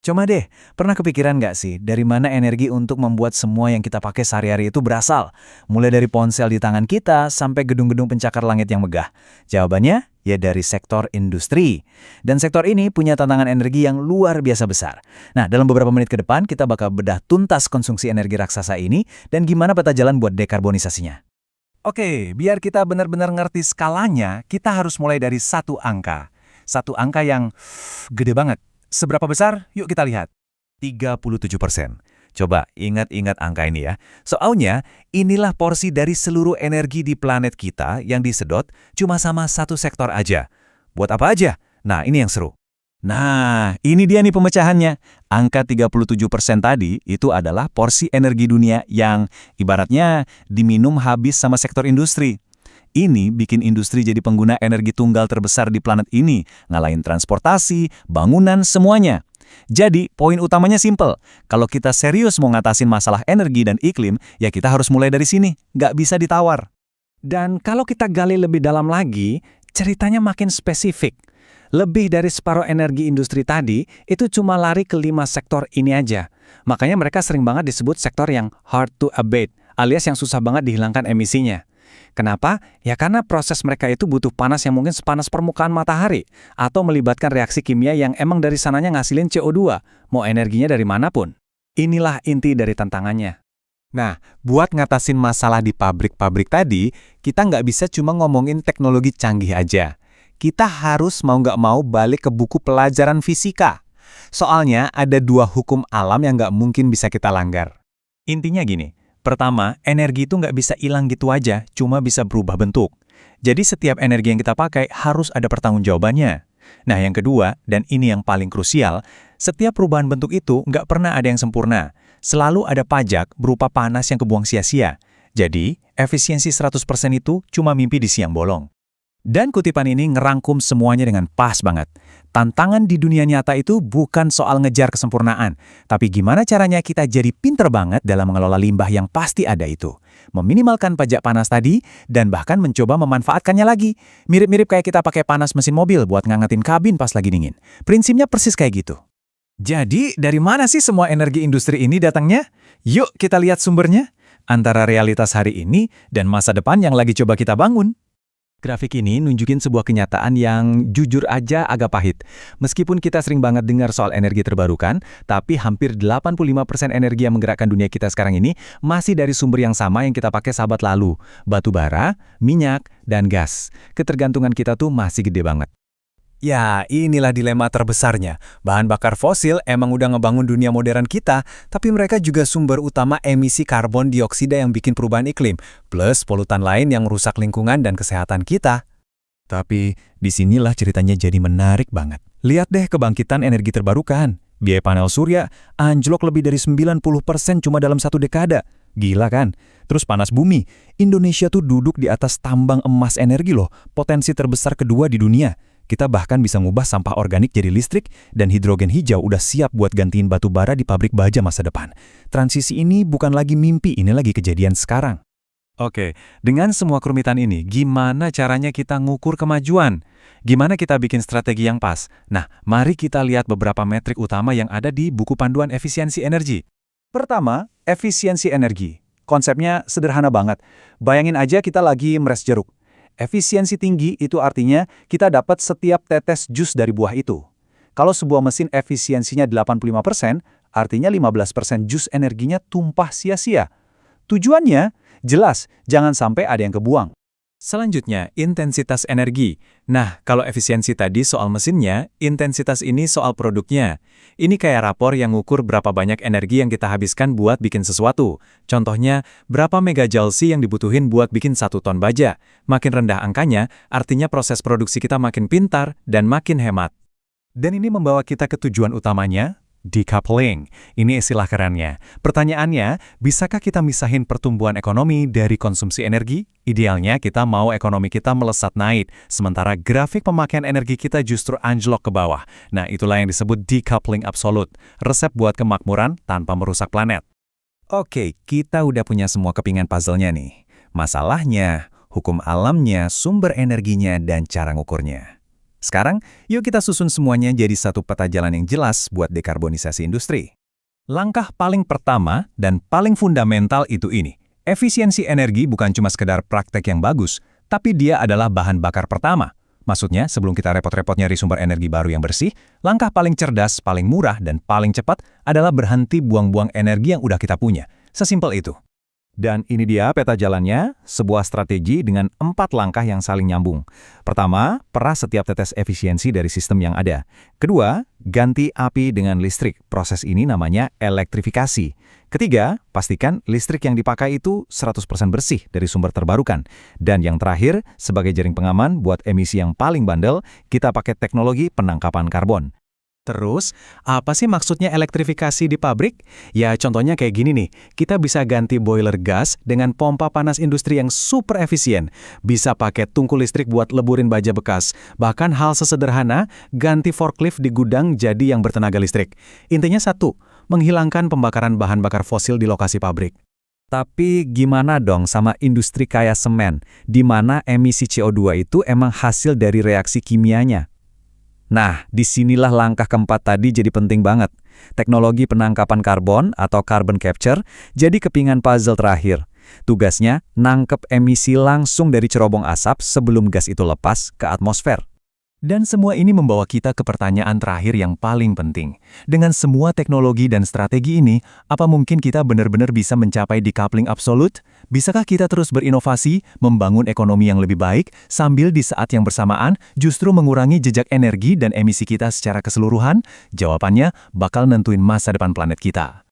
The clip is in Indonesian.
Coba deh, pernah kepikiran nggak sih dari mana energi untuk membuat semua yang kita pakai sehari-hari itu berasal? Mulai dari ponsel di tangan kita sampai gedung-gedung pencakar langit yang megah. Jawabannya, ya dari sektor industri. Dan sektor ini punya tantangan energi yang luar biasa besar. Nah, dalam beberapa menit ke depan kita bakal bedah tuntas konsumsi energi raksasa ini dan gimana peta jalan buat dekarbonisasinya. Oke, biar kita benar-benar ngerti skalanya, kita harus mulai dari satu angka. Satu angka yang gede banget. Seberapa besar? Yuk kita lihat. 37%. Coba ingat-ingat angka ini ya. Soalnya, inilah porsi dari seluruh energi di planet kita yang disedot cuma sama satu sektor aja. Buat apa aja? Nah, ini yang seru. Nah, ini dia nih pemecahannya. Angka 37% tadi itu adalah porsi energi dunia yang ibaratnya diminum habis sama sektor industri. Ini bikin industri jadi pengguna energi tunggal terbesar di planet ini, ngalahin transportasi, bangunan, semuanya. Jadi, poin utamanya simple. Kalau kita serius mau ngatasin masalah energi dan iklim, ya kita harus mulai dari sini. Nggak bisa ditawar. Dan kalau kita gali lebih dalam lagi, ceritanya makin spesifik. Lebih dari separuh energi industri tadi, itu cuma lari ke 5 sektor ini aja. Makanya mereka sering banget disebut sektor yang hard to abate, alias yang susah banget dihilangkan emisinya. Kenapa? Ya karena proses mereka itu butuh panas yang mungkin sepanas permukaan matahari, atau melibatkan reaksi kimia yang emang dari sananya ngasilin CO2, mau energinya dari manapun. Inilah inti dari tantangannya. Nah, buat ngatasin masalah di pabrik-pabrik tadi, kita nggak bisa cuma ngomongin teknologi canggih aja. Kita harus mau nggak mau balik ke buku pelajaran fisika. Soalnya ada dua hukum alam yang nggak mungkin bisa kita langgar. Intinya gini, pertama, energi itu nggak bisa hilang gitu aja, cuma bisa berubah bentuk. Jadi setiap energi yang kita pakai harus ada pertanggungjawabannya. Nah, yang kedua, dan ini yang paling krusial, setiap perubahan bentuk itu nggak pernah ada yang sempurna. Selalu ada pajak berupa panas yang kebuang sia-sia. Jadi, efisiensi 100% itu cuma mimpi di siang bolong. Dan kutipan ini ngerangkum semuanya dengan pas banget. Tantangan di dunia nyata itu bukan soal ngejar kesempurnaan, tapi gimana caranya kita jadi pinter banget dalam mengelola limbah yang pasti ada itu. Meminimalkan pajak panas tadi, dan bahkan mencoba memanfaatkannya lagi. Mirip-mirip kayak kita pakai panas mesin mobil buat ngangetin kabin pas lagi dingin. Prinsipnya persis kayak gitu. Jadi, dari mana sih semua energi industri ini datangnya? Yuk kita lihat sumbernya. Antara realitas hari ini dan masa depan yang lagi coba kita bangun. Grafik ini nunjukin sebuah kenyataan yang jujur aja agak pahit. Meskipun kita sering banget dengar soal energi terbarukan, tapi hampir 85% energi yang menggerakkan dunia kita sekarang ini masih dari sumber yang sama yang kita pakai sahabat lalu, batu bara, minyak, dan gas. Ketergantungan kita tuh masih gede banget. Ya, inilah dilema terbesarnya. Bahan bakar fosil emang udah ngebangun dunia modern kita, tapi mereka juga sumber utama emisi karbon dioksida yang bikin perubahan iklim, plus polutan lain yang rusak lingkungan dan kesehatan kita. Tapi, disinilah ceritanya jadi menarik banget. Lihat deh kebangkitan energi terbarukan. Biaya panel surya anjlok lebih dari 90% cuma dalam satu dekade. Gila kan? Terus panas bumi. Indonesia tuh duduk di atas tambang emas energi loh, potensi terbesar kedua di dunia. Kita bahkan bisa ngubah sampah organik jadi listrik, dan hidrogen hijau udah siap buat gantiin batu bara di pabrik baja masa depan. Transisi ini bukan lagi mimpi, ini lagi kejadian sekarang. Oke, dengan semua kerumitan ini, gimana caranya kita ngukur kemajuan? Gimana kita bikin strategi yang pas? Nah, mari kita lihat beberapa metrik utama yang ada di buku panduan efisiensi energi. Pertama, efisiensi energi. Konsepnya sederhana banget. Bayangin aja kita lagi meres jeruk. Efisiensi tinggi itu artinya kita dapat setiap tetes jus dari buah itu. Kalau sebuah mesin efisiensinya 85%, artinya 15% jus energinya tumpah sia-sia. Tujuannya jelas, jangan sampai ada yang kebuang. Selanjutnya, intensitas energi. Nah, kalau efisiensi tadi soal mesinnya, intensitas ini soal produknya. Ini kayak rapor yang ngukur berapa banyak energi yang kita habiskan buat bikin sesuatu. Contohnya, berapa megajoule sih yang dibutuhin buat bikin 1 ton baja. Makin rendah angkanya, artinya proses produksi kita makin pintar dan makin hemat. Dan ini membawa kita ke tujuan utamanya, decoupling. Ini istilah kerennya. Pertanyaannya, bisakah kita misahin pertumbuhan ekonomi dari konsumsi energi? Idealnya kita mau ekonomi kita melesat naik, sementara grafik pemakaian energi kita justru anjlok ke bawah. Nah, itulah yang disebut decoupling absolut. Resep buat kemakmuran tanpa merusak planet. Oke, kita udah punya semua kepingan puzzle-nya nih. Masalahnya, hukum alamnya, sumber energinya, dan cara ngukurnya. Sekarang, yuk kita susun semuanya jadi satu peta jalan yang jelas buat dekarbonisasi industri. Langkah paling pertama dan paling fundamental itu ini. Efisiensi energi bukan cuma sekedar praktek yang bagus, tapi dia adalah bahan bakar pertama. Maksudnya, sebelum kita repot-repot nyari sumber energi baru yang bersih, langkah paling cerdas, paling murah, dan paling cepat adalah berhenti buang-buang energi yang udah kita punya. Sesimpel itu. Dan ini dia peta jalannya, sebuah strategi dengan 4 langkah yang saling nyambung. Pertama, peras setiap tetes efisiensi dari sistem yang ada. Kedua, ganti api dengan listrik. Proses ini namanya elektrifikasi. Ketiga, pastikan listrik yang dipakai itu 100% bersih dari sumber terbarukan. Dan yang terakhir, sebagai jaring pengaman buat emisi yang paling bandel, kita pakai teknologi penangkapan karbon. Terus, apa sih maksudnya elektrifikasi di pabrik? Ya, contohnya kayak gini nih. Kita bisa ganti boiler gas dengan pompa panas industri yang super efisien. Bisa pakai tungku listrik buat leburin baja bekas. Bahkan hal sesederhana, ganti forklift di gudang jadi yang bertenaga listrik. Intinya satu, menghilangkan pembakaran bahan bakar fosil di lokasi pabrik. Tapi gimana dong sama industri kayak semen, di mana emisi CO2 itu emang hasil dari reaksi kimianya? Nah, disinilah langkah keempat tadi jadi penting banget. Teknologi penangkapan karbon atau carbon capture jadi kepingan puzzle terakhir. Tugasnya, nangkep emisi langsung dari cerobong asap sebelum gas itu lepas ke atmosfer. Dan semua ini membawa kita ke pertanyaan terakhir yang paling penting. Dengan semua teknologi dan strategi ini, apa mungkin kita benar-benar bisa mencapai decoupling absolut? Bisakah kita terus berinovasi, membangun ekonomi yang lebih baik, sambil di saat yang bersamaan justru mengurangi jejak energi dan emisi kita secara keseluruhan? Jawabannya bakal nentuin masa depan planet kita.